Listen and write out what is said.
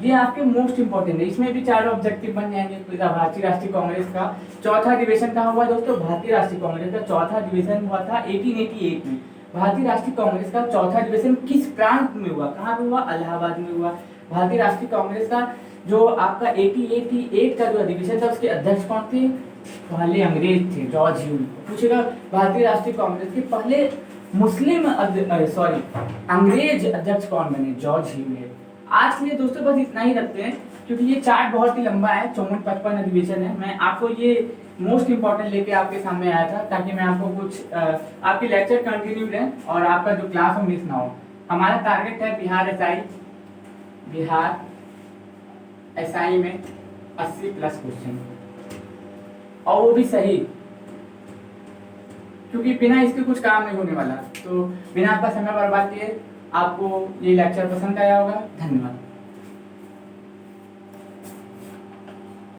ये आपके most important है, इसमें भी 4 ऑब्जेक्टिव बन जाएंगे। तो भारतीय राष्ट्रीय कांग्रेस का चौथा अधिवेशन कहाँ हुआ दोस्तों? भारतीय राष्ट्रीय कांग्रेस का चौथा अधिवेशन हुआ था 1888 में। भारतीय राष्ट्रीय कांग्रेस का चौथा अधिवेशन किस प्रांत में हुआ? कहाँ पे हुआ? इलाहाबाद में हुआ। भारतीय राष्ट्रीय कांग्रेस का जो आपका 1888 का जो अधिवेशन था उसके अध्यक्ष कौन थे? पहले अंग्रेज थे, जॉर्ज ह्यूम। पूछेगा भारतीय राष्ट्रीय कांग्रेस के पहले मुस्लिम अंग्रेज अध्यक्ष कौन बने? जॉर्ज ह्यूम है। आज के लिए दोस्तों बस इतना ही रखते हैं, क्योंकि ये चार्ट बहुत ही लंबा है, 54-55 अधिवेशन है। मैं आपको ये मोस्ट इंपॉर्टेंट लेके आपके सामने आया था, ताकि मैं आपको कुछ आपके लेक्चर कंटिन्यू रहे और आपका जो क्लास हो मिस ना हो। हमारा टारगेट है बिहार एसआई में 80+ क्वेश्चन, और वो भी सही, क्योंकि बिना इसके कुछ काम नहीं होने वाला। तो बिना आपका समय बर्बाद किए आपको ये लेक्चर पसंद आया होगा। धन्यवाद।